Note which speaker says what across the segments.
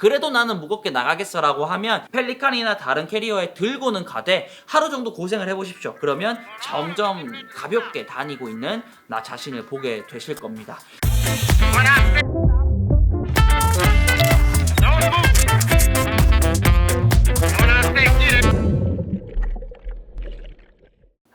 Speaker 1: 그래도 나는 무겁게 나가겠어 라고 하면 펠리칸이나 다른 캐리어에 들고는 가되 하루 정도 고생을 해보십시오. 그러면 점점 가볍게 다니고 있는 나 자신을 보게 되실 겁니다.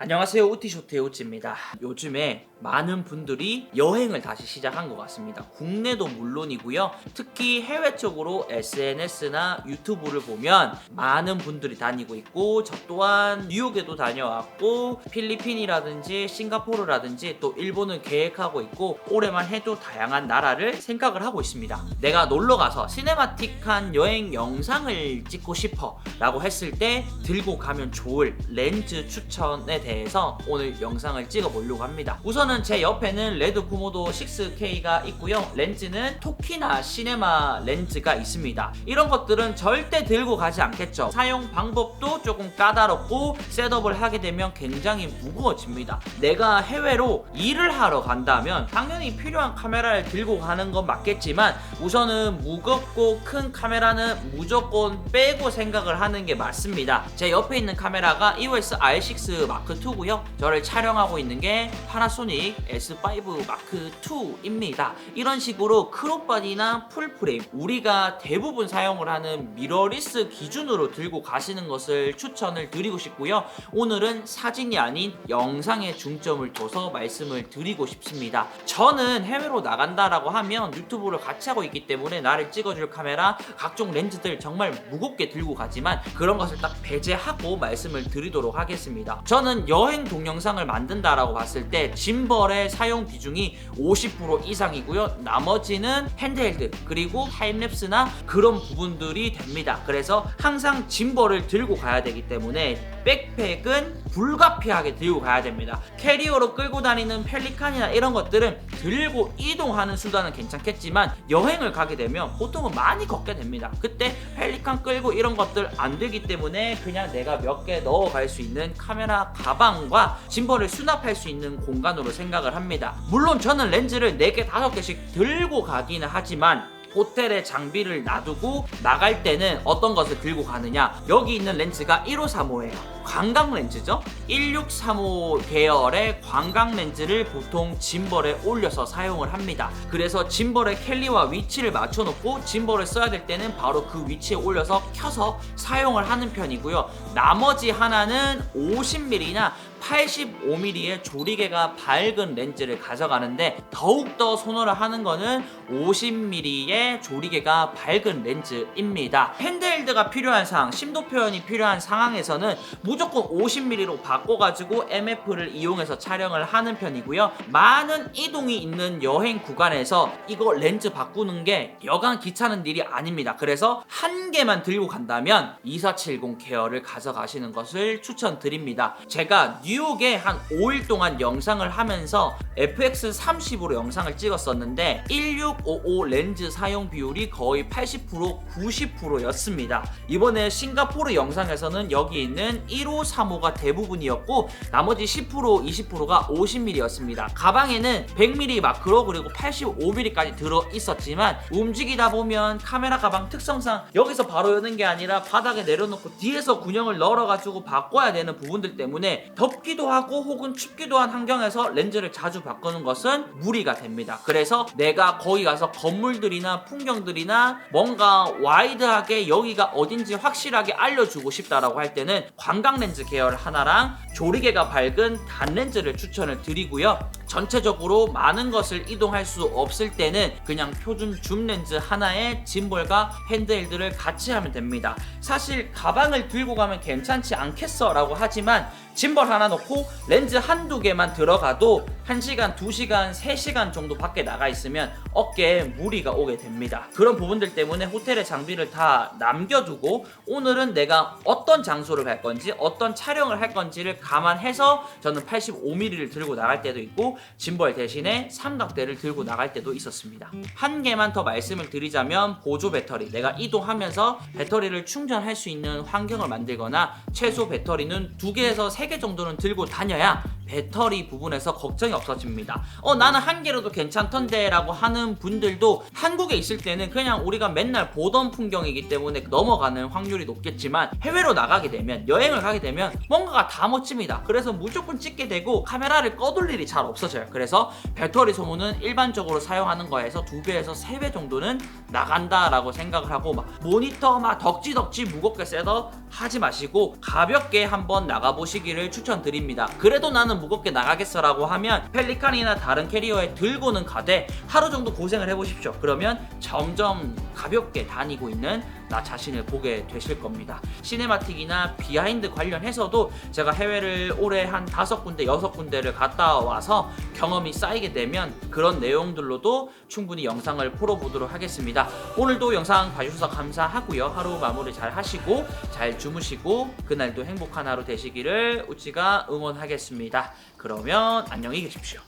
Speaker 1: 안녕하세요, 우티쇼트의 우찌입니다. 요즘에 많은 분들이 여행을 다시 시작한 것 같습니다. 국내도 물론이고요. 특히 해외 쪽으로 SNS나 유튜브를 보면 많은 분들이 다니고 있고, 저 또한 뉴욕에도 다녀왔고 필리핀이라든지 싱가포르라든지 또 일본을 계획하고 있고, 올해만 해도 다양한 나라를 생각을 하고 있습니다. 내가 놀러가서 시네마틱한 여행 영상을 찍고 싶어 라고 했을 때 들고 가면 좋을 렌즈 추천에 대해서 오늘 영상을 찍어 보려고 합니다. 우선은 제 옆에는 레드 코모도 6K가 있고요. 렌즈는 토키나 시네마 렌즈가 있습니다. 이런 것들은 절대 들고 가지 않겠죠. 사용 방법도 조금 까다롭고 셋업을 하게 되면 굉장히 무거워집니다. 내가 해외로 일을 하러 간다면 당연히 필요한 카메라를 들고 가는 건 맞겠지만, 우선은 무겁고 큰 카메라는 무조건 빼고 생각을 하는 게 맞습니다. 제 옆에 있는 카메라가 EOS R6 마크 2고요. 저를 촬영하고 있는 게 파나소닉 S5 마크 2입니다. 이런 식으로 크롭바디나 풀프레임, 우리가 대부분 사용을 하는 미러리스 기준으로 들고 가시는 것을 추천을 드리고 싶고요. 오늘은 사진이 아닌 영상에 중점을 둬서 말씀을 드리고 싶습니다. 저는 해외로 나간다라고 하면 유튜브를 같이 하고 있기 때문에 나를 찍어줄 카메라, 각종 렌즈들 정말 무겁게 들고 가지만 그런 것을 딱 배제하고 말씀을 드리도록 하겠습니다. 저는 여행 동영상을 만든다라고 봤을 때 짐벌의 사용 비중이 50% 이상이고요. 나머지는 핸드헬드 그리고 타임랩스나 그런 부분들이 됩니다. 그래서 항상 짐벌을 들고 가야 되기 때문에 백팩은 불가피하게 들고 가야 됩니다. 캐리어로 끌고 다니는 펠리칸이나 이런 것들은 들고 이동하는 수단은 괜찮겠지만 여행을 가게 되면 보통은 많이 걷게 됩니다. 그때 펠리칸 끌고 이런 것들 안 되기 때문에 그냥 내가 몇 개 넣어갈 수 있는 카메라 가방과 짐벌을 수납할 수 있는 공간으로 생각을 합니다. 물론 저는 렌즈를 4개, 5개씩 들고 가기는 하지만 호텔에 장비를 놔두고 나갈 때는 어떤 것을 들고 가느냐, 여기 있는 렌즈가 1535예요. 관광 렌즈죠. 1635 계열의 관광 렌즈를 보통 짐벌에 올려서 사용을 합니다. 그래서 짐벌의 캘리와 위치를 맞춰놓고 짐벌을 써야 될 때는 바로 그 위치에 올려서 켜서 사용을 하는 편이고요. 나머지 하나는 50mm나 85mm의 조리개가 밝은 렌즈를 가져가는데, 더욱더 선호를 하는 거는 50mm의 조리개가 밝은 렌즈입니다. 핸드헬드가 필요한 상황, 심도 표현이 필요한 상황에서는 무조건 50mm로 바꿔가지고 MF를 이용해서 촬영을 하는 편이고요. 많은 이동이 있는 여행 구간에서 이거 렌즈 바꾸는 게 여간 귀찮은 일이 아닙니다. 그래서 한 개만 들고 간다면 2470 계열을 가져가시는 것을 추천드립니다. 제가 뉴욕에 한 5일 동안 영상을 하면서 FX30으로 영상을 찍었었는데 1655 렌즈 사용 비율이 거의 80% 90%였습니다. 이번에 싱가포르 영상에서는 여기 있는 1535가 대부분이었고 나머지 10% 20%가 50mm였습니다. 가방에는 100mm 마크로 그리고 85mm까지 들어 있었지만 움직이다 보면 카메라 가방 특성상 여기서 바로 여는 게 아니라 바닥에 내려놓고 뒤에서 군형을 널어가지고 바꿔야 되는 부분들 때문에 덥기도 하고 혹은 춥기도 한 환경에서 렌즈를 자주 바꾸는 것은 무리가 됩니다. 그래서 내가 거기 가서 건물들이나 풍경들이나 뭔가 와이드하게 여기가 어딘지 확실하게 알려주고 싶다라고 할 때는 관광 렌즈 계열 하나랑 조리개가 밝은 단 렌즈를 추천을 드리고요. 전체적으로 많은 것을 이동할 수 없을 때는 그냥 표준 줌 렌즈 하나에 짐벌과 핸드헬드를 같이 하면 됩니다. 사실 가방을 들고 가면 괜찮지 않겠어 라고 하지만 짐벌 하나 넣고 렌즈 한두 개만 들어가도 1시간, 2시간, 3시간 정도 밖에 나가 있으면 어깨에 무리가 오게 됩니다. 그런 부분들 때문에 호텔에 장비를 다 남겨두고 오늘은 내가 어떤 장소를 갈 건지 어떤 촬영을 할 건지를 감안해서 저는 85mm를 들고 나갈 때도 있고 짐벌 대신에 삼각대를 들고 나갈 때도 있었습니다. 한 개만 더 말씀을 드리자면 보조 배터리, 내가 이동하면서 배터리를 충전할 수 있는 환경을 만들거나 최소 배터리는 2개에서 3개 정도는 들고 다녀야 배터리 부분에서 걱정이 없어집니다. 나는 한 개로도 괜찮던데 라고 하는 분들도 한국에 있을 때는 그냥 우리가 맨날 보던 풍경이기 때문에 넘어가는 확률이 높겠지만, 해외로 나가게 되면, 여행을 가게 되면 뭔가가 다 멋집니다. 그래서 무조건 찍게 되고 카메라를 꺼둘 일이 잘 없어져요. 그래서 배터리 소모는 일반적으로 사용하는 거에서 2배에서 3배 정도는 나간다라고 생각을 하고, 막 모니터 막 덕지덕지 무겁게 셋업 하지 마시고 가볍게 한번 나가보시기를 추천드립니다. 그래도 나는 무겁게 나가겠어 라고 하면 펠리칸이나 다른 캐리어에 들고는 가되 하루 정도 고생을 해보십시오. 그러면 점점 가볍게 다니고 있는 나 자신을 보게 되실 겁니다. 시네마틱이나 비하인드 관련해서도 제가 해외를 올해 한 5군데 6군데를 갔다 와서 경험이 쌓이게 되면 그런 내용들로도 충분히 영상을 풀어보도록 하겠습니다. 오늘도 영상 봐주셔서 감사하고요. 하루 마무리 잘 하시고 잘 주무시고 그날도 행복한 하루 되시기를 우찌가 응원하겠습니다. 그러면 안녕히 계십시오.